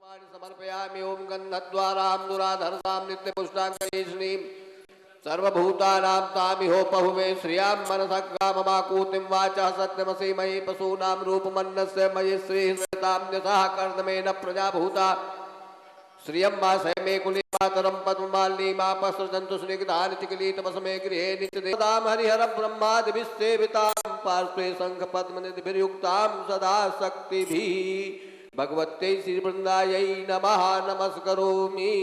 समर्पयामि ओम गन्धद्वारां दुराधरसां नित्यपुष्टाङ्गरीष्णीं सर्वभूतानां तामिहोपहुवे श्रियां मनसः काममाकूतिं वाचः सत्यमसि मयि पशूनां रूपमन्नस्य मयि श्रीहृतां यशः कर्दमेन प्रजाभूता श्रियं वासय मे कुले मातरं पद्ममालिनी मापसृजन्तु स्निग्धानि चिकिलीतपसमे गृहे नित्यदेवतां हरिहर ब्रह्मादिभिस्सेवितां पार्श्वे शङ्खपद्मनिधिभिर्युक्तां सदा शक्तिभिः भगवत्यै श्रीवृन्दायै नमः नमस्करोमि।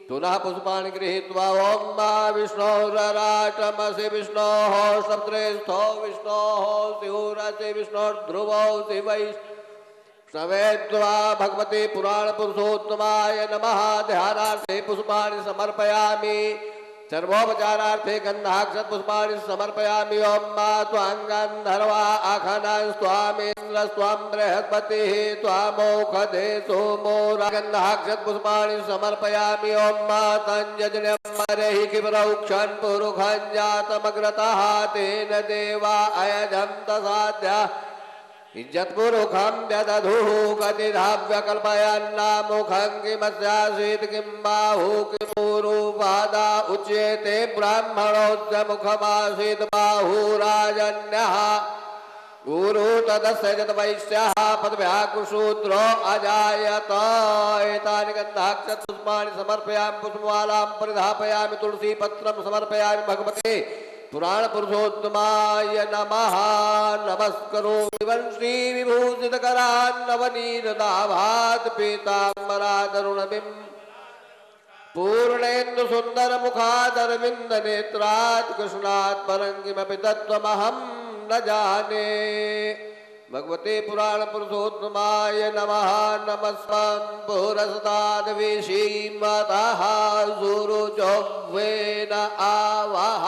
पुनः पुष्पाणि गृहीत्वा ओं मा विष्णोरराटमसि विष्णोः सप्तरेस्थो विष्णोः स्युरसि विष्णोर्ध्रुवौ शिवैष्णवेत्वा भगवते पुराणपुरुषोत्तमाय नमः। ध्यानार्थे पुष्पाणि समर्पयामि सर्वोपचारार्थे गन्धाक्षत पुष्पाणि समर्पयामि। ओं मा त्वां गन्धर्वा आखनां स्वामेन्द्र स्वां बृहस्पतिः त्वामोखधे सोमो गन्धाक्षत पुष्पाणि समर्पयामि। ओं मा तञ्जन्यं मरेहि किबरौक्षन् पुरुखं जातमग्रतः तेन देवा अयजन्त साध्या इज्जत्पुरुखं व्यदधुः गतिधाव्यकल्पयन्नामुखं किमस्यासीत् किं बाहु किमुरुपादा उच्यते ब्राह्मणोऽस्य मुखमासीत् बाहुराजन्यः गुरु तदस्य यद्वैश्यः पदव्याकुशूद्रो अजायत। एतानि गन्धाक्षत पुष्पाणि समर्पयामि पुष्पमालां परिधापयामि तुलसीपत्रं समर्पयामि भगवते पुराण पुरुषोत्तमाय नमः नमस्करोमि। वंशी विभूषितकरान्नवनीरदाभात् पीताम्बरादरुणबिं पूर्णेन्दु सुन्दर मुखादरविन्द नेत्रात् कृष्णात् परं किमपि तत्त्वमहं न जाने। भगवते पुराण पुरुषोत्तमाय नमः नमस्तं पुरस्ताद्विषीमतः सुरुचोव्वेन आवाह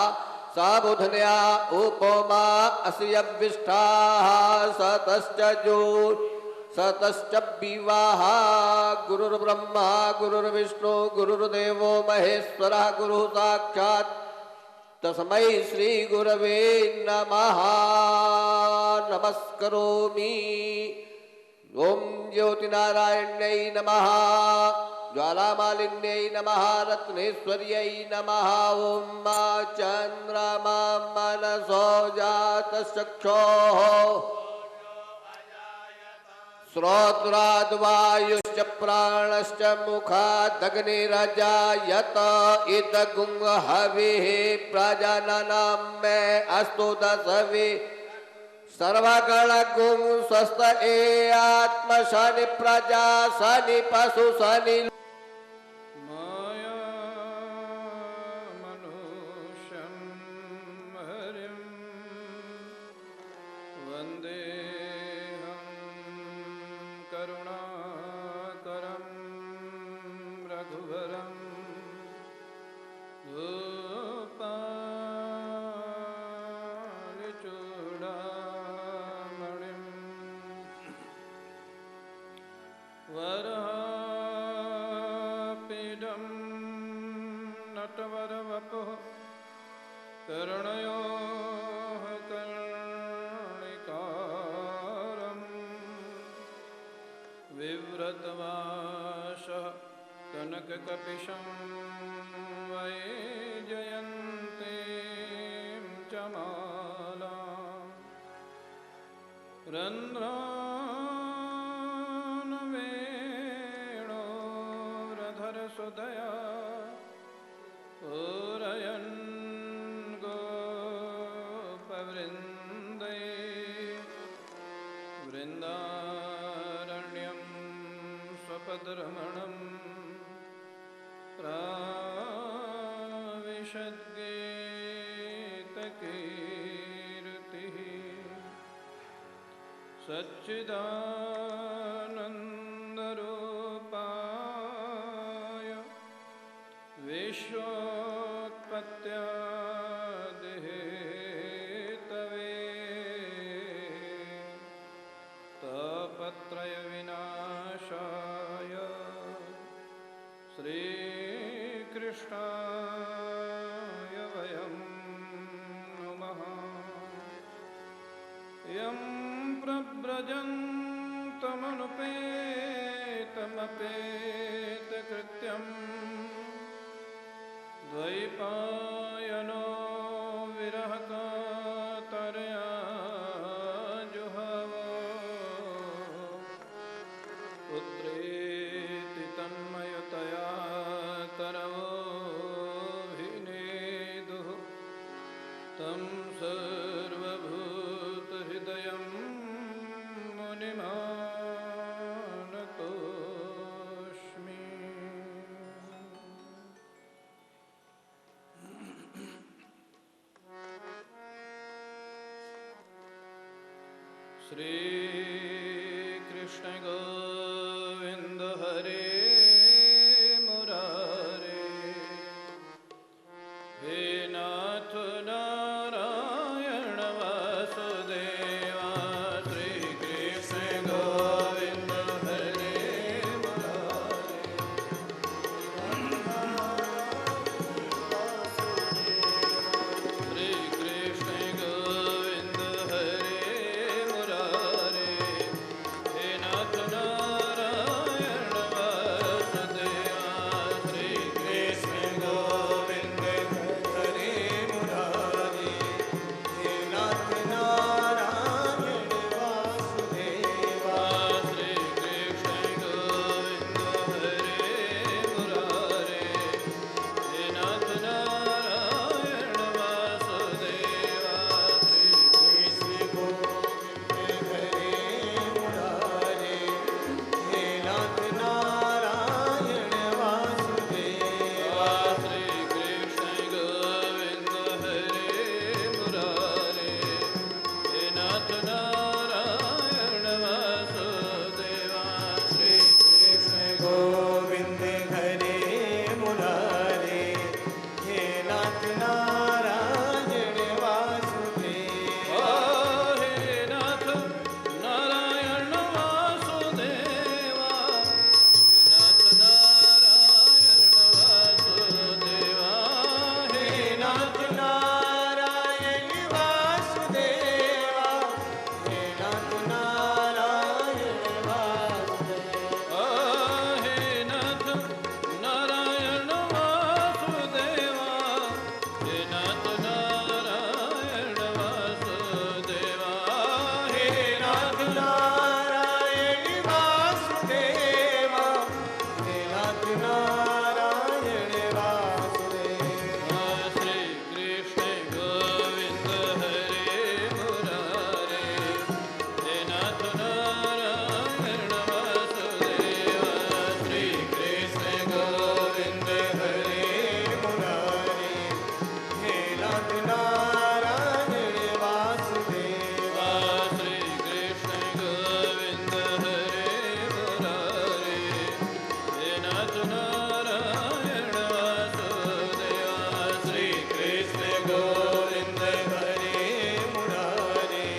साबुधन्या उपमा अस्यविष्ठाः सतश्च सतश्च विवाह गुरुर्ब्रह्मा गुरुर्विष्णु गुरुर्देवो महेश्वरः गुरुः साक्षात् तस्मै श्री गुरवे नमः नमस्करोमि। ओम ज्योतिनारायण्यै नमः ज्वालामालिन्यै नमः रत्नेश्वर्यै नमः। ओं मा चन्द्रमा मनसो जातचक्षोः श्रोत्राद्वायुश्च प्राणश्च मुखादग्निरजायत इदगुं हविः प्रजननं मे अस्तु दशविः सर्वगणगुं स्वस्थ आत्म शनि प्रजा शनि पशु शनि माया मनुष्यं हरिं वन्देऽहं करुणाकरं रघुवरं गोपालचूडामणिं वरापीडं नटवरवपुः कर्णयोः कर्णिकारं विव्रतवासः कनककपिशं वैजयन्तीं च मालां रन्ध्रान् वेणोरधरसुधया पूरयन् गोपवृन्दै वृन्दारण्यं स्वपदरमणं प्राविशद्गीतकीर्तिः सच्चिदानन्दरूपाय विश्वोत्पत्त्यादिहेतवे तापत्रयविनाशाय श्रीकृष्णाय वयं नुमः। यं प्रव्रजन्तमनुपेतं तमपेतकृत्यं द्वैपायनो विरहकातरया जुहाव पुत्रेति तन्मयतया तरवोऽभिनेदुः तं सर्वभूतहृदयं मुनिमानतोऽस्मि। श्री कृष्ण गोविंद हरे मुरारे, हे नाथ नारायण वासुदेवा। श्री कृष्ण गोविंद हरे मुरारे, श्री कृष्ण गोविंद हरे मुरारे, हे नाथ नारायण वासुदेवा। श्री कृष्ण गोविंद हरे मुरारे, हे नाथ नारायण वासुदेवा। श्री कृष्ण गोविंद हरे मुरारे, हे नाथ नारायण वासुदेवा। श्री कृष्ण गोविंद हरे मुरारे, हे नाथ नारायण वासुदेवा। श्री कृष्ण गोविंद हरे मुरारे, हे नाथ नारायण वासुदेवा। श्री कृष्ण गोविंद हरे मुरारे, हे नाथ नारायण वासुदेवा। हे नाथ नारायण वासुदेवा, हे नाथ नारायण वासुदेवा। हे नाथ नारायण वासुदेवा, हे नाथ नारायण वासुदेवा। हे नाथ नारायण वासुदेवा, हे नाथ नारायण वासुदेवा। हे नाथ नारायण वासुदेवा। श्री कृष्ण गोविंद हरे मुरारे, हे नाथ नारायण वासुदेवा। श्री कृष्ण गोविंद हरे मुरारे, हे नाथ नारायण वासुदेवा। श्री कृष्ण गोविंद हरे मुरारे, हे नाथ नारायण वासुदेवा। श्री कृष्ण गोविंद हरे मुरारे,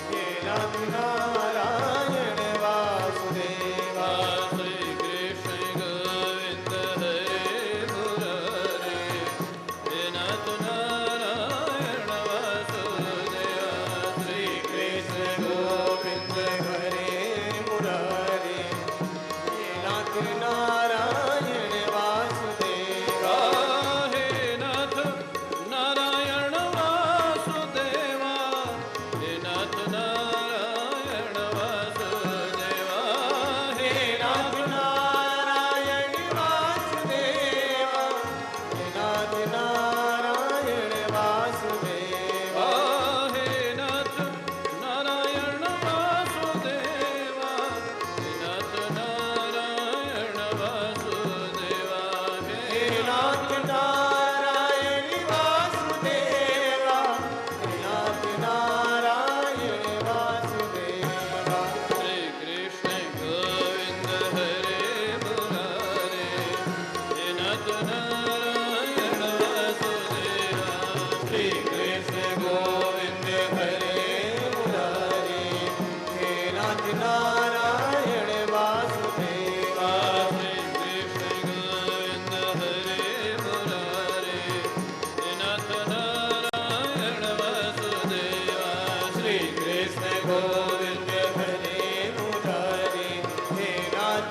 हे नाथ नारायण वासुदेवा। श्री कृष्ण गोविंद हरे मुरारे, हे नाथ नारायण वासुदेवा। श्री कृष्ण गोविंद हरे मुरारे, हे नाथ नारायण वासुदेवा। हे नाथ नारायण वासुदेवा, हे नाथ नारायण वासुदेवा। हे नाथ नारायण वासुदेवा, हे नाथ नारायण वासुदेवा। हे नाथ नारायण वासुदेवा, हे नाथ नारायण वासुदेवा। हे नाथ नारायण वासुदेवा, हे नाथ नारायण वासुदेवा। श्री कृष्ण गोविंद हरे मुरारे, हे नाथ नारायण वासुदेवा। श्री कृष्ण गोविंद हरे मुरारे, हे नाथ नारायण वासुदेवा। श्री कृष्ण गोविंद हरे मुरारे, हे नाथ नारायण वासुदेवा। श्री कृष्ण गोविंद हरे मुरारे, हे नाथ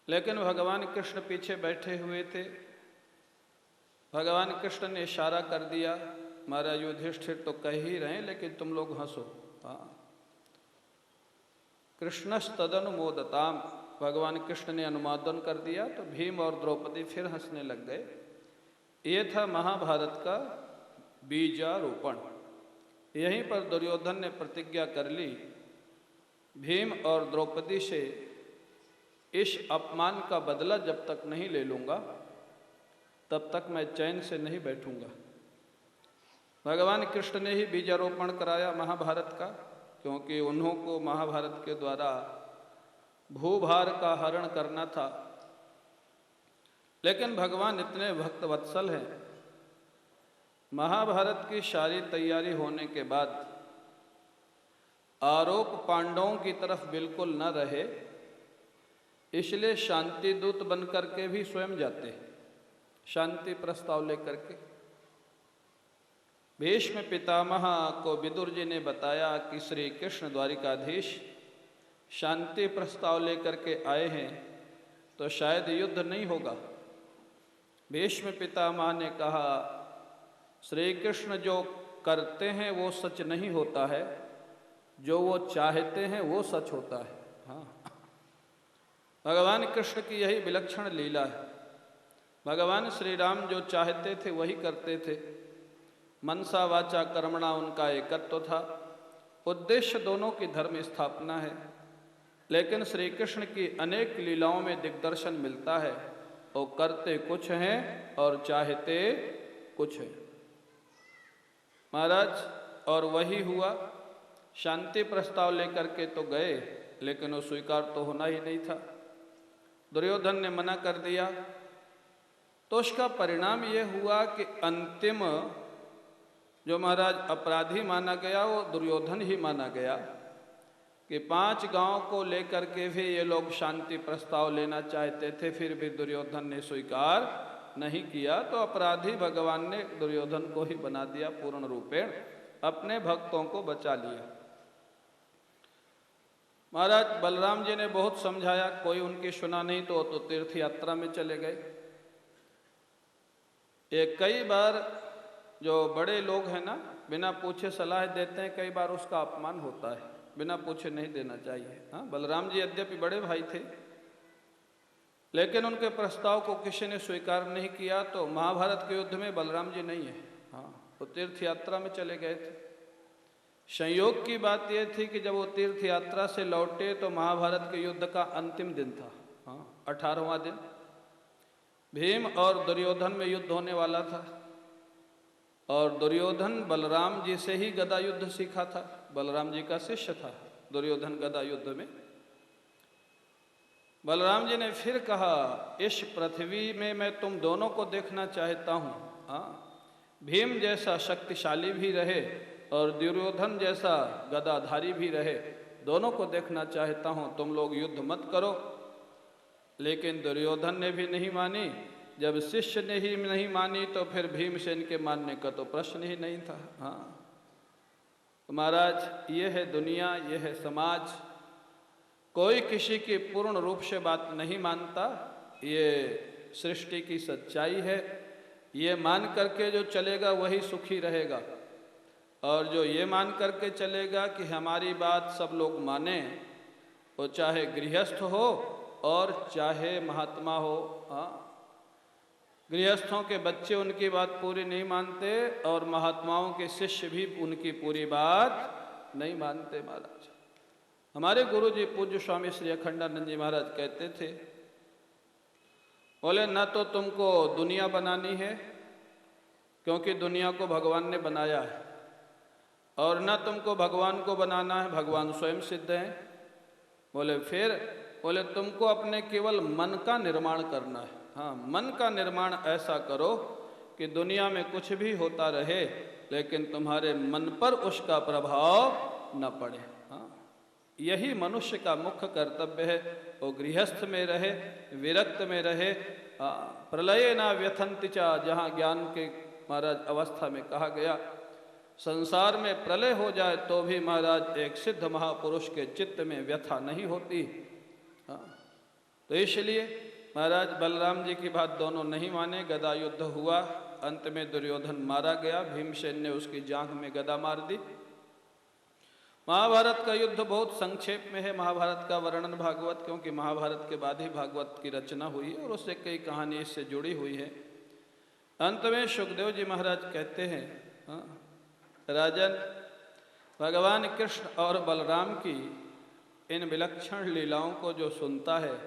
लेकिन भगवान कृष्ण पीछे बैठे हुए थे। भगवान कृष्ण ने इशारा कर दिया, महाराज युधिष्ठिर तो कह ही रहे हैं लेकिन तुम लोग हंसो। हाँ, कृष्णस्तदनुमोदताम, भगवान कृष्ण ने अनुमोदन कर दिया तो भीम और द्रौपदी फिर हंसने लग गए। ये था महाभारत का बीजारोपण। यहीं पर दुर्योधन ने प्रतिज्ञा कर ली, भीम और द्रौपदी से इस अपमान का बदला जब तक नहीं ले लूँगा तब तक मैं चैन से नहीं बैठूंगा। भगवान कृष्ण ने ही बीजारोपण कराया महाभारत का, क्योंकि उन्हों को महाभारत के द्वारा भूभार का हरण करना था। लेकिन भगवान इतने भक्त वत्सल हैं, महाभारत की सारी तैयारी होने के बाद आरोप पांडवों की तरफ बिल्कुल न रहे, इसलिए शांति दूत बन करके भी स्वयं जाते हैं, शांति प्रस्ताव लेकर के। भीष्म पितामह को विदुर जी ने बताया कि श्री कृष्ण द्वारिकाधीश शांति प्रस्ताव लेकर के आए हैं तो शायद युद्ध नहीं होगा। भीष्म पितामह ने कहा, श्री कृष्ण जो करते हैं वो सच नहीं होता है, जो वो चाहते हैं वो सच होता है। हाँ, भगवान कृष्ण की यही विलक्षण लीला है। भगवान श्री राम जो चाहते थे वही करते थे। मनसा वाचा कर्मणा उनका एकत्व था। उद्देश्य दोनों की धर्म स्थापना है, लेकिन श्री कृष्ण की अनेक लीलाओं में दिग्दर्शन मिलता है। वो करते कुछ हैं और चाहते कुछ हैं महाराज। और वही हुआ। शांति प्रस्ताव लेकर के तो गए, लेकिन वो स्वीकार तो होना ही नहीं था। दुर्योधन ने मना कर दिया, तो उसका परिणाम ये हुआ कि अंतिम जो महाराज अपराधी माना गया वो दुर्योधन ही माना गया। कि 5 गांव को लेकर के भी ये लोग शांति प्रस्ताव लेना चाहते थे, फिर भी दुर्योधन ने स्वीकार नहीं किया। तो अपराधी भगवान ने दुर्योधन को ही बना दिया पूर्ण रूपेण, अपने भक्तों को बचा लिया। महाराज बलराम जी ने बहुत समझाया, कोई उनकी सुना नहीं, तो तीर्थ यात्रा में चले गए। ये कई बार जो बड़े लोग हैं ना, बिना पूछे सलाह देते हैं, कई बार उसका अपमान होता है, बिना पूछे नहीं देना चाहिए। हाँ, बलराम जी यद्यपि बड़े भाई थे, लेकिन उनके प्रस्ताव को किसी ने स्वीकार नहीं किया। तो महाभारत के युद्ध में बलराम जी नहीं है। हाँ, वो तीर्थ यात्रा में चले गए थे। संयोग की बात यह थी कि जब वो तीर्थ यात्रा से लौटे तो महाभारत के युद्ध का अंतिम दिन था। हाँ, 18वां दिन। भीम और दुर्योधन में युद्ध होने वाला था, और दुर्योधन बलराम जी से ही गदा युद्ध सीखा था। बलराम जी का शिष्य था दुर्योधन गदा युद्ध में। बलराम जी ने फिर कहा, इस पृथ्वी में मैं तुम दोनों को देखना चाहता हूँ। हाँ, भीम जैसा शक्तिशाली भी रहे और दुर्योधन जैसा गदाधारी भी रहे, दोनों को देखना चाहता हूँ। तुम लोग युद्ध मत करो। लेकिन दुर्योधन ने भी नहीं मानी। जब शिष्य ने ही नहीं मानी तो फिर भीमसेन के मानने का तो प्रश्न ही नहीं था। हाँ, तो महाराज ये है दुनिया, ये है समाज। कोई किसी की पूर्ण रूप से बात नहीं मानता, ये सृष्टि की सच्चाई है। ये मान करके जो चलेगा वही सुखी रहेगा, और जो ये मान करके चलेगा कि हमारी बात सब लोग माने, वो चाहे गृहस्थ हो और चाहे महात्मा हो। हाँ, गृहस्थों के बच्चे उनकी बात पूरी नहीं मानते और महात्माओं के शिष्य भी उनकी पूरी बात नहीं मानते। महाराज हमारे गुरु जी पूज्य स्वामी श्री अखंडानंद जी महाराज कहते थे, बोले न तो तुमको दुनिया बनानी है, क्योंकि दुनिया को भगवान ने बनाया है, और न तुमको भगवान को बनाना है, भगवान स्वयं सिद्ध हैं। बोले फिर, बोले तुमको अपने केवल मन का निर्माण करना है। हाँ, मन का निर्माण ऐसा करो कि दुनिया में कुछ भी होता रहे, लेकिन तुम्हारे मन पर उसका प्रभाव न पड़े। हाँ, यही मनुष्य का मुख्य कर्तव्य है। वो गृहस्थ में रहे, विरक्त में रहे। प्रलये ना व्यथंति चा, जहाँ ज्ञान के महाराज अवस्था में कहा गया, संसार में प्रलय हो जाए तो भी महाराज एक सिद्ध महापुरुष के चित्त में व्यथा नहीं होती। हाँ, तो इसलिए महाराज बलराम जी की बात दोनों नहीं माने, गदा युद्ध हुआ, अंत में दुर्योधन मारा गया, भीमसेन ने उसकी जांघ में गदा मार दी। महाभारत का युद्ध बहुत संक्षेप में है, महाभारत का वर्णन भागवत, क्योंकि महाभारत के बाद ही भागवत की रचना हुई है और उससे कई कहानी इससे जुड़ी हुई है। अंत में सुखदेव जी महाराज कहते हैं, राजन, भगवान कृष्ण और बलराम की इन विलक्षण लीलाओं को जो सुनता है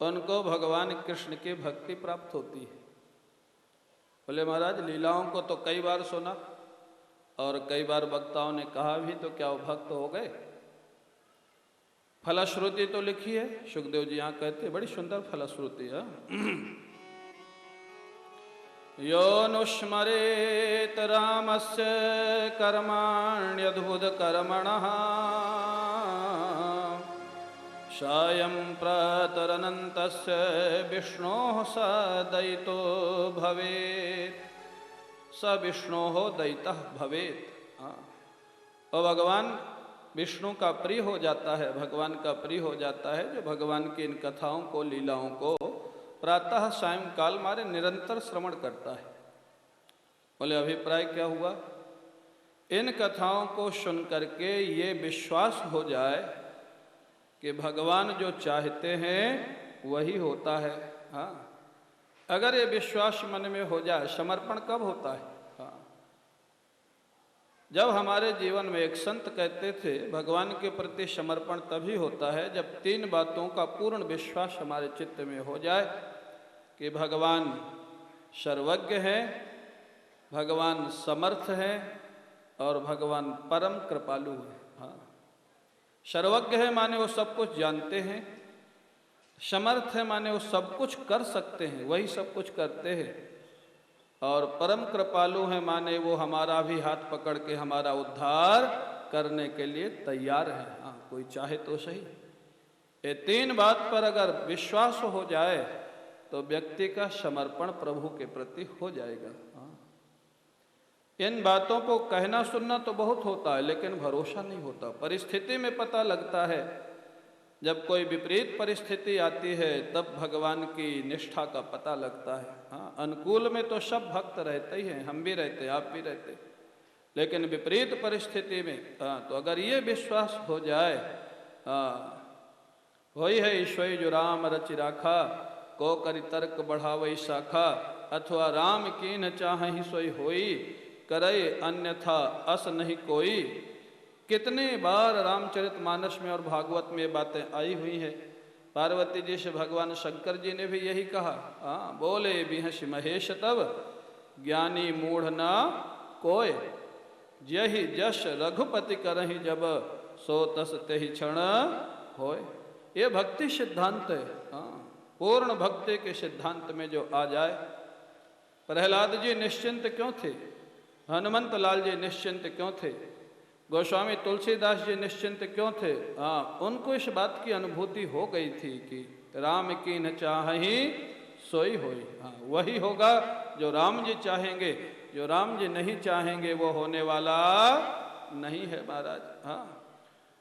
उनको भगवान कृष्ण की भक्ति प्राप्त होती है। बोले महाराज लीलाओं को तो कई बार सुना और कई बार वक्ताओं ने कहा भी, तो क्या वो भक्त हो गए? फलश्रुति तो लिखी है, सुखदेव जी यहाँ कहते हैं, बड़ी सुंदर फलश्रुति है। यो नुस्मरेत रामस्य कर्माण्यद्भुत कर्मणः सायं प्रातरनन्तस्य विष्णोः स दयितो भवेत्, स विष्णोः दयितः भवेत्। और भगवान विष्णु का प्रिय हो जाता है, भगवान का प्रिय हो जाता है जो भगवान की इन कथाओं को, लीलाओं को प्रातः सायंकाल मारे निरंतर श्रवण करता है। बोले अभिप्राय क्या हुआ? इन कथाओं को सुन करके ये विश्वास हो जाए कि भगवान जो चाहते हैं वही होता है। हाँ, अगर ये विश्वास मन में हो जाए, समर्पण कब होता है? हाँ, जब हमारे जीवन में एक संत कहते थे भगवान के प्रति समर्पण तभी होता है जब तीन बातों का पूर्ण विश्वास हमारे चित्त में हो जाए कि भगवान सर्वज्ञ है, भगवान समर्थ है और भगवान परम कृपालु है। हाँ, सर्वज्ञ है माने वो सब कुछ जानते हैं, समर्थ है माने वो सब कुछ कर सकते हैं, वही सब कुछ करते हैं, और परम कृपालु है माने वो हमारा भी हाथ पकड़ के हमारा उद्धार करने के लिए तैयार है। हाँ, कोई चाहे तो सही। ये तीन बात पर अगर विश्वास हो जाए तो व्यक्ति का समर्पण प्रभु के प्रति हो जाएगा। हाँ, इन बातों को कहना सुनना तो बहुत होता है लेकिन भरोसा नहीं होता। परिस्थिति में पता लगता है, जब कोई विपरीत परिस्थिति आती है तब भगवान की निष्ठा का पता लगता है। हाँ, अनुकूल में तो सब भक्त रहते ही हैं, हम भी रहते, आप भी रहते, लेकिन विपरीत परिस्थिति में तो अगर ये विश्वास हो जाए, वही है ईश्वरी जो राम रचि राखा, को करि तर्क बढ़ावई शाखा, अथवा राम की न चाहि सोई होई, करे अन्यथा अस नहीं कोई। कितने बार रामचरितमानस में और भागवत में ये बातें आई हुई हैं। पार्वती जी से भगवान शंकर जी ने भी यही कहा, बोले बिहस महेश तब ज्ञानी मूढ़ न कोय, यही जश रघुपति करहि जब सो तस तेहि क्षण होय। ये भक्ति सिद्धांत है। पूर्ण भक्ति के सिद्धांत में जो आ जाए। प्रहलाद जी निश्चिंत क्यों थे? हनुमंत लाल जी निश्चिंत क्यों थे? गोस्वामी तुलसीदास जी निश्चिंत क्यों थे? उनको इस बात की अनुभूति हो गई थी कि राम की न चाहि सोई होई। वही होगा जो राम जी चाहेंगे, जो राम जी नहीं चाहेंगे वो होने वाला नहीं है महाराज।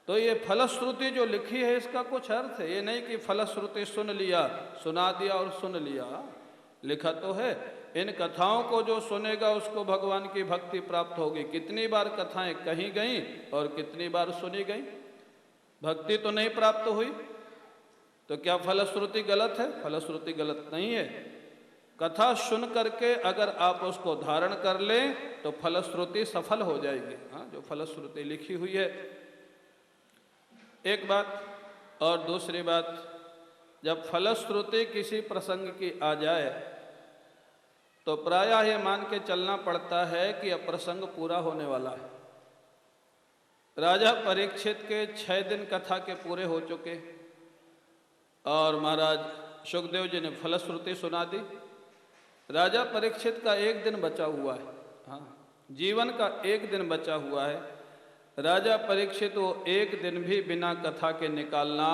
तो ये फलश्रुति जो लिखी है इसका कुछ अर्थ है, ये नहीं कि फलश्रुति सुन लिया, सुना दिया और सुन लिया। लिखा तो है इन कथाओं को जो सुनेगा उसको भगवान की भक्ति प्राप्त होगी। कितनी बार कथाएं कही गई और कितनी बार सुनी गई, भक्ति तो नहीं प्राप्त हुई। तो क्या फलश्रुति गलत है? फलश्रुति गलत नहीं है। कथा सुन करके अगर आप उसको धारण कर लें तो फलश्रुति सफल हो जाएगी। जो फलश्रुति लिखी हुई है। एक बात और दूसरी बात, जब फलश्रुति किसी प्रसंग की आ जाए तो प्रायः ये मान के चलना पड़ता है कि अब प्रसंग पूरा होने वाला है। राजा परीक्षित के 6 दिन कथा के पूरे हो चुके और महाराज सुखदेव जी ने फलश्रुति सुना दी। राजा परीक्षित का 1 दिन बचा हुआ है। जीवन का 1 दिन बचा हुआ है। राजा परीक्षित वो 1 दिन भी बिना कथा के निकालना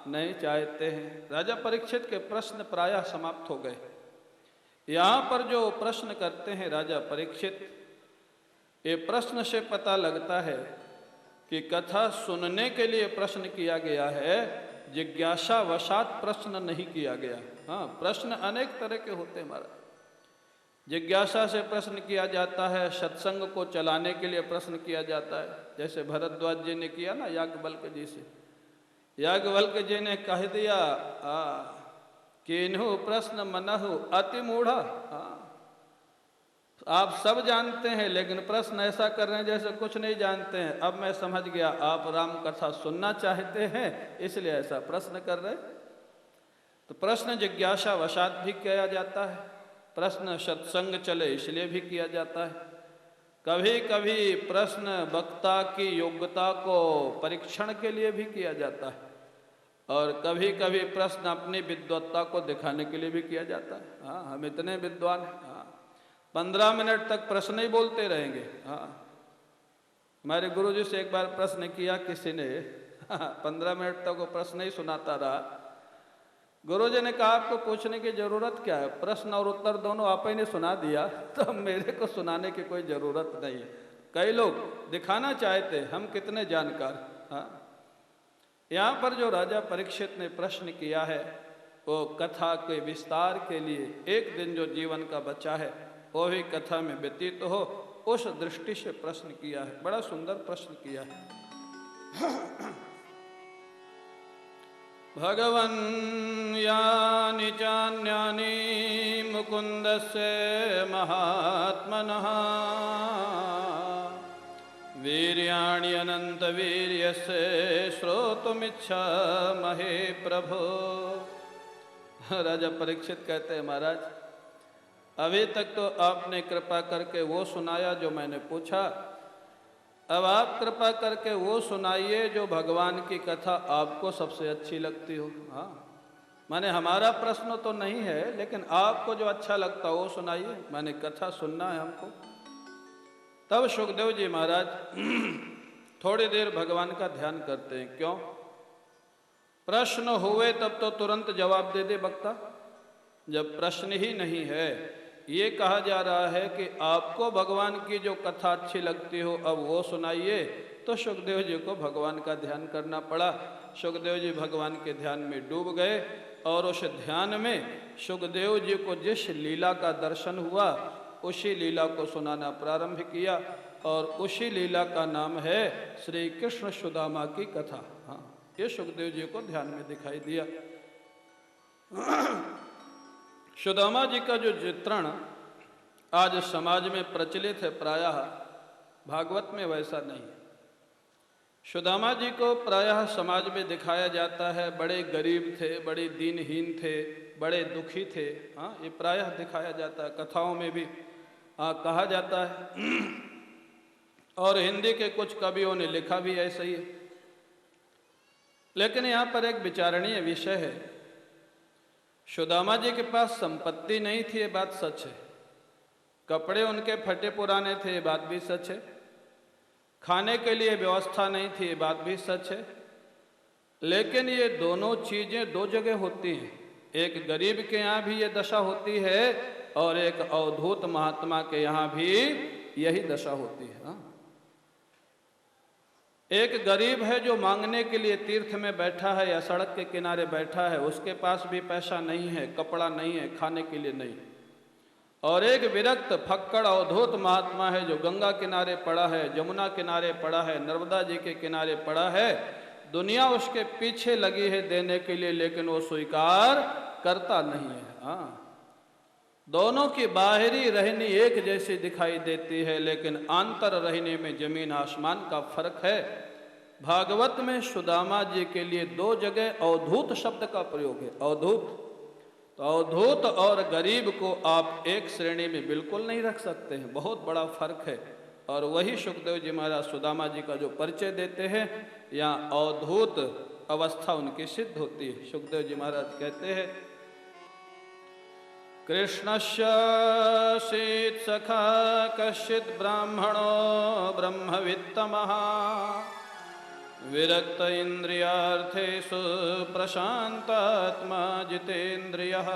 नहीं चाहते हैं। राजा परीक्षित के प्रश्न प्रायः समाप्त हो गए। यहाँ पर जो प्रश्न करते हैं राजा परीक्षित, ये प्रश्न से पता लगता है कि कथा सुनने के लिए प्रश्न किया गया है, जिज्ञासा वशात प्रश्न नहीं किया गया। हाँ, प्रश्न अनेक तरह के होते हैं महाराज। जिज्ञासा से प्रश्न किया जाता है, सत्संग को चलाने के लिए प्रश्न किया जाता है। जैसे भरद्वाज जी ने किया ना याज्ञवल्क्य जी से। याज्ञवल्क्य जी ने कह दिया किन्हु प्रश्न मनहु अति मूढ़ा। आप सब जानते हैं लेकिन प्रश्न ऐसा कर रहे हैं जैसे कुछ नहीं जानते हैं। अब मैं समझ गया आप राम कथा सुनना चाहते हैं, इसलिए ऐसा प्रश्न कर रहे। तो प्रश्न जिज्ञासा वशात भी किया जाता है, प्रश्न सत्संग चले इसलिए भी किया जाता है। कभी कभी प्रश्न वक्ता की योग्यता को परीक्षण के लिए भी किया जाता है, और कभी कभी प्रश्न अपनी विद्वत्ता को दिखाने के लिए भी किया जाता है। हाँ, हम इतने विद्वान हैं। हाँ, 15 मिनट तक प्रश्न ही बोलते रहेंगे। हाँ, हमारे गुरुजी से एक बार प्रश्न किया किसी ने, 15 मिनट तक वो प्रश्न ही सुनाता रहा। गुरुजी ने कहा आपको पूछने की जरूरत क्या है, प्रश्न और उत्तर दोनों आप ही ने सुना दिया, तो मेरे को सुनाने की कोई जरूरत नहीं है। कई लोग दिखाना चाहते हम कितने जानकार। हाँ, यहाँ पर जो राजा परीक्षित ने प्रश्न किया है वो कथा के विस्तार के लिए, एक दिन जो जीवन का बचा है वो भी कथा में व्यतीत हो, उस दृष्टि से प्रश्न किया है। बड़ा सुंदर प्रश्न किया है। भगवन् यानि चान्यानि मुकुन्दस्य महात्मनः वीर्याणि अनन्तवीर्यस्य श्रोतुमिच्छामहे प्रभो। राजा परीक्षित कहते हैं महाराज, अभी तक तो आपने कृपा करके वो सुनाया जो मैंने पूछा, अब आप कृपा करके वो सुनाइए जो भगवान की कथा आपको सबसे अच्छी लगती हो। हाँ, माने हमारा प्रश्न तो नहीं है, लेकिन आपको जो अच्छा लगता हो वो सुनाइए, माने कथा सुनना है हमको। तब सुखदेव जी महाराज थोड़ी देर भगवान का ध्यान करते हैं। क्यों? प्रश्न हुए तब तो तुरंत जवाब दे दे वक्ता। जब प्रश्न ही नहीं है, ये कहा जा रहा है कि आपको भगवान की जो कथा अच्छी लगती हो अब वो सुनाइए, तो सुखदेव जी को भगवान का ध्यान करना पड़ा। सुखदेव जी भगवान के ध्यान में डूब गए, और उस ध्यान में सुखदेव जी को जिस लीला का दर्शन हुआ उसी लीला को सुनाना प्रारंभ किया, और उसी लीला का नाम है श्री कृष्ण सुदामा की कथा। हाँ, ये सुखदेव जी को ध्यान में दिखाई दिया। सुदामा जी का जो चित्रण आज समाज में प्रचलित है, प्रायः भागवत में वैसा नहीं है। सुदामा जी को प्रायः समाज में दिखाया जाता है बड़े गरीब थे, बड़े दीनहीन थे, बड़े दुखी थे। हाँ, ये प्रायः दिखाया जाता है, कथाओं में भी कहा जाता है, और हिंदी के कुछ कवियों ने लिखा भी ऐसा ही है। लेकिन यहाँ पर एक विचारणीय विषय है। सुदामा जी के पास संपत्ति नहीं थी, ये बात सच है। कपड़े उनके फटे पुराने थे, ये बात भी सच है। खाने के लिए व्यवस्था नहीं थी, ये बात भी सच है। लेकिन ये दोनों चीजें दो जगह होती हैं। एक गरीब के यहाँ भी ये दशा होती है, और एक अवधूत महात्मा के यहाँ भी यही दशा होती है। हाँ? एक गरीब है जो मांगने के लिए तीर्थ में बैठा है या सड़क के किनारे बैठा है, उसके पास भी पैसा नहीं है, कपड़ा नहीं है, खाने के लिए नहीं। और एक विरक्त फक्कड़ अवधूत महात्मा है जो गंगा किनारे पड़ा है, जमुना किनारे पड़ा है, नर्मदा जी के किनारे पड़ा है। दुनिया उसके पीछे लगी है देने के लिए, लेकिन वो स्वीकार करता नहीं है। हाँ, दोनों की बाहरी रहनी एक जैसी दिखाई देती है, लेकिन आंतर रहने में जमीन आसमान का फर्क है। भागवत में सुदामा जी के लिए दो जगह अवधूत शब्द का प्रयोग है। अवधूत, तो अवधूत और गरीब को आप एक श्रेणी में बिल्कुल नहीं रख सकते हैं, बहुत बड़ा फर्क है। और वही सुखदेव जी महाराज सुदामा जी का जो परिचय देते हैं, यहाँ अवधूत अवस्था उनकी सिद्ध होती है। सुखदेव जी महाराज कहते हैं, कृष्णस्य सीत् सखा कश्चित् ब्राह्मणो ब्रह्मवित्तमः विरक्त इंद्रियार्थेषु प्रशान्तात्मा जितेन्द्रियः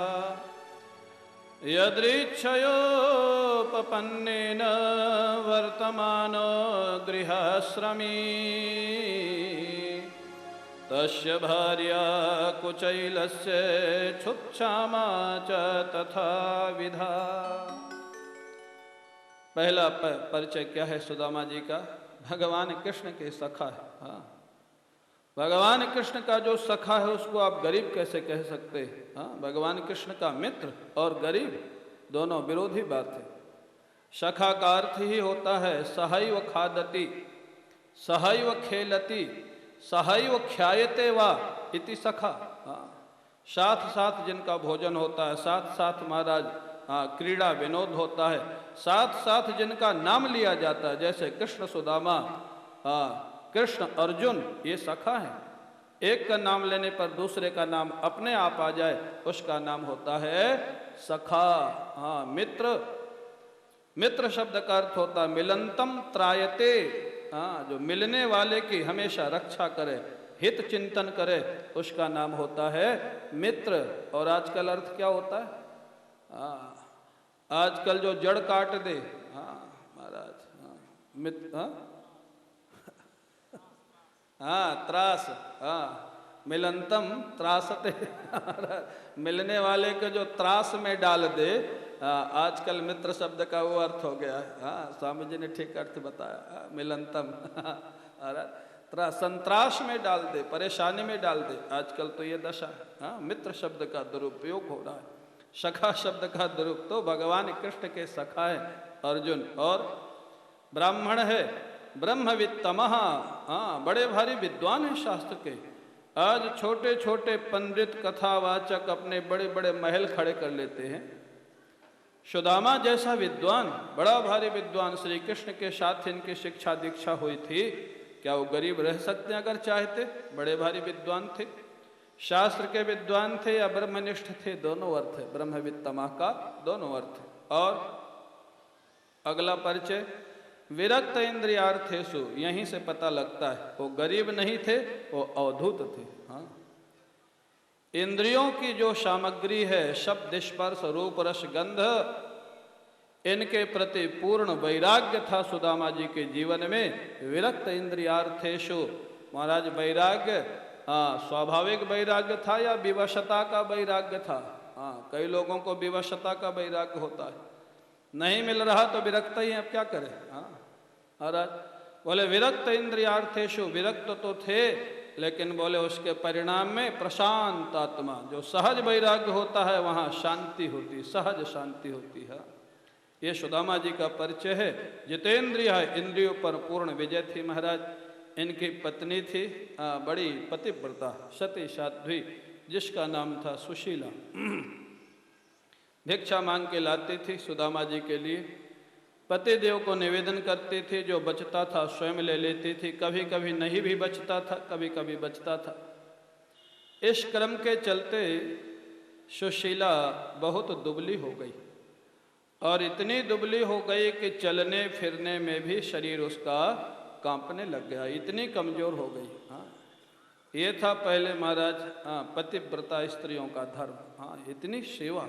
यदृच्छयोपपन्नेन वर्तमानो गृहाश्रमी तस्य भार्या कुचैलस्य क्षुत्क्षामा च तथा विधा। पहला परिचय क्या है सुदामा जी का? भगवान कृष्ण के सखा है। हाँ, भगवान कृष्ण का जो सखा है उसको आप गरीब कैसे कह सकते हैं? हाँ, भगवान कृष्ण का मित्र और गरीब दोनों विरोधी बात है। सखा का अर्थ ही होता है सहैव खादति, सहैव खेलति, सहैव ख्यायते वा इति सखा। हाँ, साथ साथ जिनका भोजन होता है, साथ साथ महाराज क्रीड़ा विनोद होता है, साथ साथ जिनका नाम लिया जाता है, जैसे कृष्ण सुदामा, कृष्ण अर्जुन, ये सखा है। एक का नाम लेने पर दूसरे का नाम अपने आप आ जाए, उसका नाम होता है सखा। हाँ, मित्र, मित्र शब्द का अर्थ होता है मिलंतम त्रायते। हाँ, जो मिलने वाले की हमेशा रक्षा करे, हित चिंतन करे, उसका नाम होता है मित्र। और आजकल अर्थ क्या होता है? हाँ, आजकल जो जड़ काट दे, हाँ महाराज, हाँ मित्र, हाँ त्रास, हाँ मिलंतम त्रासते मिलने वाले को जो त्रास में डाल दे, आजकल मित्र शब्द का वो अर्थ हो गया है। हाँ, स्वामी जी ने ठीक अर्थ बताया, मिलंतम संत्रास में डाल दे, परेशानी में डाल दे, आजकल तो ये दशा है। हाँ, मित्र शब्द का दुरुपयोग हो रहा है। सखा शब्द का दुरुप तो भगवान कृष्ण के सखा है अर्जुन, और ब्राह्मण है ब्रह्मवित्तमः। हाँ, बड़े भारी विद्वान हैं शास्त्र के। आज छोटे छोटे पंडित कथावाचक अपने बड़े बड़े महल खड़े कर लेते हैं। सुदामा जैसा विद्वान, बड़ा भारी विद्वान, श्री कृष्ण के साथ इनकी शिक्षा दीक्षा हुई थी। क्या वो गरीब रह सकते हैं अगर चाहते? बड़े भारी विद्वान थे, शास्त्र के विद्वान थे या ब्रह्मनिष्ठ थे, दोनों अर्थ है ब्रह्मवित्तमा का, दोनों अर्थ है। और अगला परिचय विरक्त इंद्रियार्थेषु, यहीं से पता लगता है वो गरीब नहीं थे, वो अवधूत थे। हाँ, इंद्रियों की जो सामग्री है, शब्द स्पर्श रूप रस गंध, इनके प्रति पूर्ण वैराग्य था सुदामा जी के जीवन में। विरक्त इंद्रियार्थेषु, महाराज वैराग्य स्वाभाविक वैराग्य था या विवशता का वैराग्य था? हाँ, कई लोगों को विवशता का वैराग्य होता है, नहीं मिल रहा तो विरक्त ही है, अब क्या करें। हाँ महाराज बोले विरक्त इंद्रियार्थेषु, विरक्त तो थे लेकिन बोले उसके परिणाम में प्रशांत आत्मा, जो सहज वैराग्य होता है वहाँ शांति होती, सहज शांति होती है। ये सुदामा जी का परिचय है। जितेंद्रिय है, इंद्रियों पर पूर्ण विजय थी महाराज। इनकी पत्नी थी बड़ी पतिव्रता सती साध्वी, जिसका नाम था सुशीला। भिक्षा मांग के लाती थी सुदामा जी के लिए, पति देव को निवेदन करती थी, जो बचता था स्वयं ले लेती थी, कभी कभी नहीं भी बचता था, कभी कभी बचता था। इस क्रम के चलते सुशीला बहुत दुबली हो गई, और इतनी दुबली हो गई कि चलने फिरने में भी शरीर उसका कांपने लग गया, इतनी कमजोर हो गई। हाँ, ये था पहले महाराज पतिव्रता स्त्रियों का धर्म। हाँ, इतनी सेवा।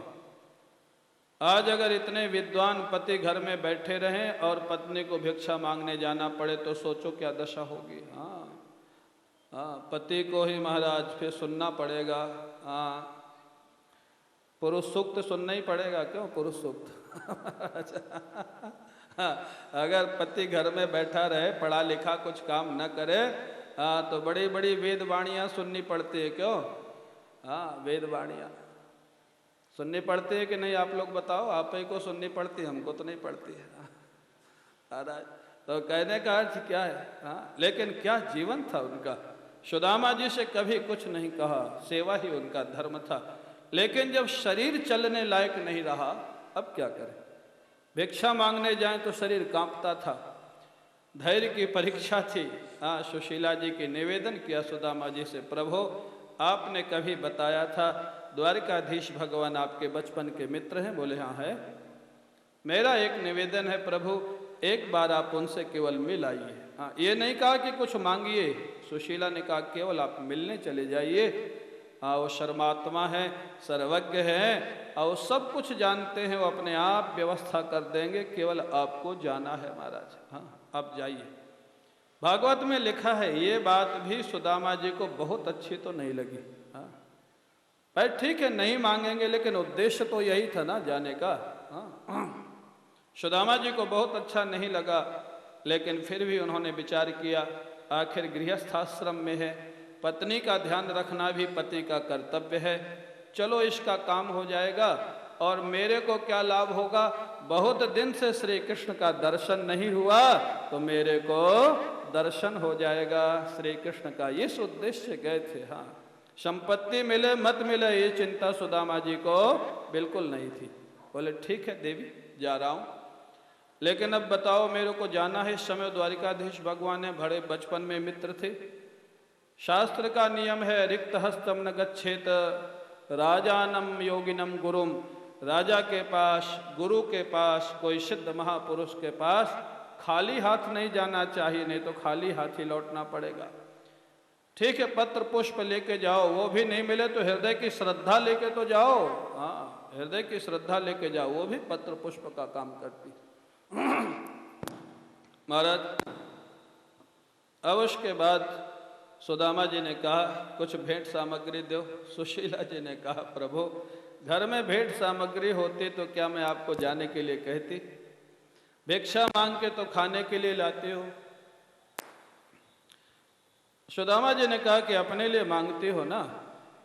आज अगर इतने विद्वान पति घर में बैठे रहें और पत्नी को भिक्षा मांगने जाना पड़े तो सोचो क्या दशा होगी। हाँ हाँ, पति को ही महाराज फिर सुनना पड़ेगा। हाँ, पुरुष सूक्त सुनना ही पड़ेगा। क्यों पुरुष सूक्त? अगर पति घर में बैठा रहे, पढ़ा लिखा कुछ काम न करे, तो बड़ी बड़ी वेद वाणियाँ सुननी पड़ती है। क्यों? हाँ, वेद वाणियाँ सुननी पड़ती है कि नहीं? आप लोग बताओ, आप ही को सुननी पड़ती है, हमको तो नहीं पड़ती है। महाराज तो कहने का अर्थ क्या है? हाँ, लेकिन क्या जीवन था उनका। सुदामा जी से कभी कुछ नहीं कहा, सेवा ही उनका धर्म था। लेकिन जब शरीर चलने लायक नहीं रहा, अब क्या करें? भिक्षा मांगने जाएं तो शरीर कांपता था, धैर्य की परीक्षा थी। हाँ, सुशीला जी की निवेदन किया सुदामा जी से, प्रभु आपने कभी बताया था द्वारिकाधीश भगवान आपके बचपन के मित्र हैं? बोले हाँ है। मेरा एक निवेदन है प्रभु, एक बार आप उनसे केवल मिल आइए। हाँ, ये नहीं कहा कि कुछ मांगिए, सुशीला ने कहा केवल आप मिलने चले जाइए। हाँ, वो शर्मात्मा है, सर्वज्ञ है और सब कुछ जानते हैं, वो अपने आप व्यवस्था कर देंगे, केवल आपको जाना है महाराज। हाँ, आप जाइए। भागवत में लिखा है, ये बात भी सुदामा जी को बहुत अच्छी तो नहीं लगी। हाँ भाई ठीक है, नहीं मांगेंगे, लेकिन उद्देश्य तो यही था ना जाने का। हाँ सुदामा जी को बहुत अच्छा नहीं लगा, लेकिन फिर भी उन्होंने विचार किया, आखिर गृहस्थ आश्रम में है, पत्नी का ध्यान रखना भी पति का कर्तव्य है, चलो इसका काम हो जाएगा। और मेरे को क्या लाभ होगा, बहुत दिन से श्री कृष्ण का दर्शन नहीं हुआ, तो मेरे को दर्शन हो जाएगा श्री कृष्ण का। इस उद्देश्य गए थे। हाँ संपत्ति मिले मत मिले ये चिंता सुदामा जी को बिल्कुल नहीं थी। बोले ठीक है देवी, जा रहा हूँ, लेकिन अब बताओ मेरे को जाना है। इस समय द्वारिकाधीश भगवान है, बड़े बचपन में मित्र थे। शास्त्र का नियम है, रिक्त हस्तम न गच्छेत राजानम योगिनम गुरुम। राजा के पास, गुरु के पास, कोई सिद्ध महापुरुष के पास खाली हाथ नहीं जाना चाहिए, नहीं तो खाली हाथ ही लौटना पड़ेगा। ठीक है, पत्र पुष्प लेके जाओ, वो भी नहीं मिले तो हृदय की श्रद्धा लेके तो जाओ। हाँ हृदय की श्रद्धा लेके जाओ, वो भी पत्र पुष्प का काम करती। महाराज अब उसके बाद सुदामा जी ने कहा कुछ भेंट सामग्री दो। सुशीला जी ने कहा प्रभु घर में भेंट सामग्री होती तो क्या मैं आपको जाने के लिए कहती, भिक्षा मांग के तो खाने के लिए लाते हो। सुदामा जी ने कहा कि अपने लिए मांगती हो ना,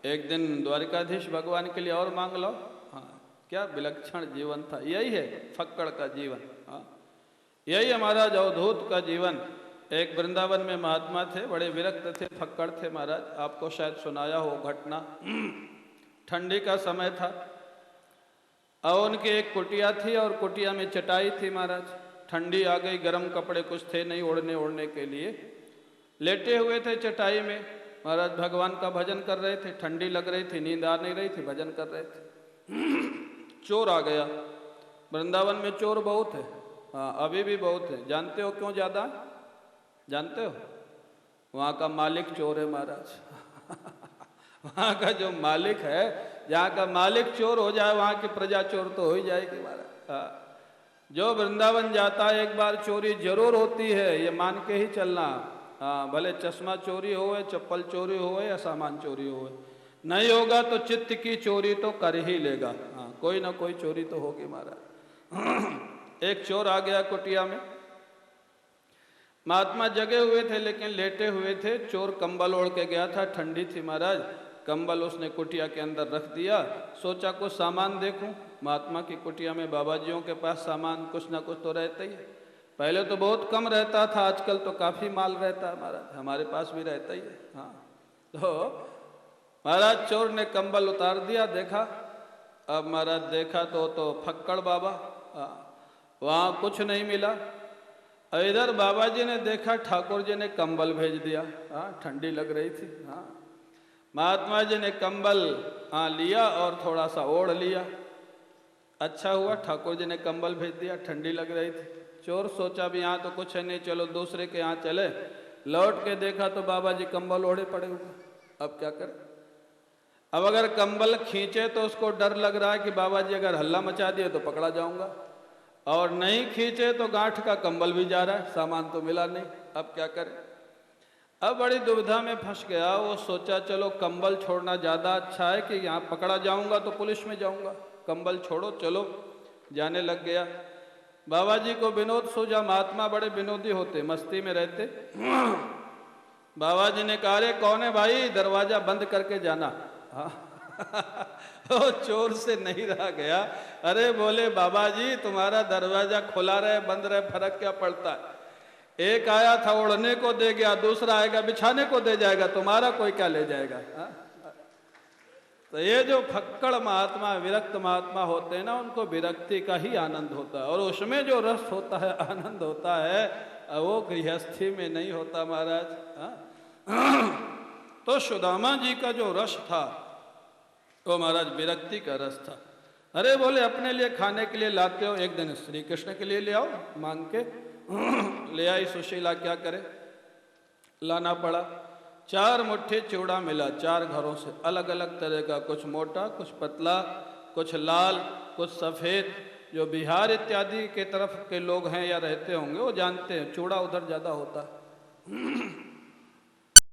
एक दिन द्वारिकाधीश भगवान के लिए और मांग लो। हाँ क्या विलक्षण जीवन था, यही है फक्कड़ का जीवन। हाँ यही हमारा अवधूत का जीवन। एक वृंदावन में महात्मा थे, बड़े विरक्त थे, फक्कड़ थे महाराज, आपको शायद सुनाया हो घटना। ठंडी का समय था और उनकी एक कुटिया थी और कुटिया में चटाई थी महाराज। ठंडी आ गई, गर्म कपड़े कुछ थे नहीं ओढ़ने के लिए, लेटे हुए थे चटाई में महाराज, भगवान का भजन कर रहे थे। ठंडी लग रही थी, नींद आ नहीं रही थी, भजन कर रहे थे। चोर आ गया। वृंदावन में चोर बहुत है। हाँ अभी भी बहुत है। जानते हो क्यों ज्यादा? जानते हो? वहाँ का मालिक चोर है महाराज। वहाँ का जो मालिक है, जहाँ का मालिक चोर हो जाए वहाँ की प्रजा चोर तो हो ही जाएगी महाराज। हाँ जो वृंदावन जाता है एक बार चोरी जरूर होती है, ये मान के ही चलना। हाँ भले चश्मा चोरी हो, चप्पल चोरी हो या सामान चोरी हो, नहीं होगा तो चित्त की चोरी तो कर ही लेगा। हाँ कोई ना कोई चोरी तो होगी महाराज। एक चोर आ गया कुटिया में। महात्मा जगे हुए थे लेकिन लेटे हुए थे। चोर कंबल ओढ़ के गया था, ठंडी थी महाराज। कंबल उसने कुटिया के अंदर रख दिया। सोचा कुछ सामान देखूं। महात्मा की कुटिया में बाबाजियों के पास सामान कुछ ना कुछ तो रहता ही है। पहले तो बहुत कम रहता था, आजकल तो काफी माल रहता है महाराज, हमारे पास भी रहता ही है। हाँ तो महाराज चोर ने कंबल उतार दिया, देखा। अब महाराज देखा तो फक्कड़ बाबा, वहाँ कुछ नहीं मिला। इधर बाबा जी ने देखा, ठाकुर जी ने कंबल भेज दिया। हाँ ठंडी लग रही थी। हाँ महात्मा जी ने कंबल लिया और थोड़ा सा ओढ़ लिया। अच्छा हुआ ठाकुर जी ने कंबल भेज दिया, ठंडी लग रही थी। चोर सोचा भी यहाँ तो कुछ है नहीं, चलो दूसरे के यहाँ चले। लौट के देखा तो बाबा जी कंबल ओढ़े पड़े हुए। अब क्या करें? अब अगर कंबल खींचे तो उसको डर लग रहा है कि बाबा जी अगर हल्ला मचा दिए तो पकड़ा जाऊंगा, और नहीं खींचे तो गांठ का कंबल भी जा रहा है, सामान तो मिला नहीं। अब क्या करें? अब बड़ी दुविधा में फंस गया। वो सोचा चलो कंबल छोड़ना ज़्यादा अच्छा है कि यहाँ पकड़ा जाऊंगा तो पुलिस में जाऊंगा, कंबल छोड़ो चलो। जाने लग गया। बाबा जी को विनोद सूझा, महात्मा बड़े विनोदी होते, मस्ती में रहते। बाबा जी ने कहा अरे कौन है भाई, दरवाजा बंद करके जाना। वो चोर से नहीं रहा गया। अरे बोले बाबा जी तुम्हारा दरवाजा खुला रहे बंद रहे फर्क क्या पड़ता है? एक आया था ओढ़ने को दे गया, दूसरा आएगा बिछाने को दे जाएगा, तुम्हारा कोई क्या ले जाएगा? तो ये जो फक्कड़ महात्मा, विरक्त महात्मा होते हैं ना, उनको विरक्ति का ही आनंद होता है, और उसमें जो रस होता है, आनंद होता है, वो गृहस्थी में नहीं होता महाराज। तो सुदामा जी का जो रस था वो महाराज विरक्ति का रस था। अरे बोले अपने लिए खाने के लिए लाते हो, एक दिन श्री कृष्ण के लिए ले आओ मांग के। ले आई सुशीला, क्या करे, लाना पड़ा। 4 मुट्ठी चूड़ा मिला, 4 घरों से, अलग अलग तरह का, कुछ मोटा कुछ पतला, कुछ लाल कुछ सफ़ेद। जो बिहार इत्यादि के तरफ के लोग हैं या रहते होंगे वो जानते हैं, चूड़ा उधर ज़्यादा होता है।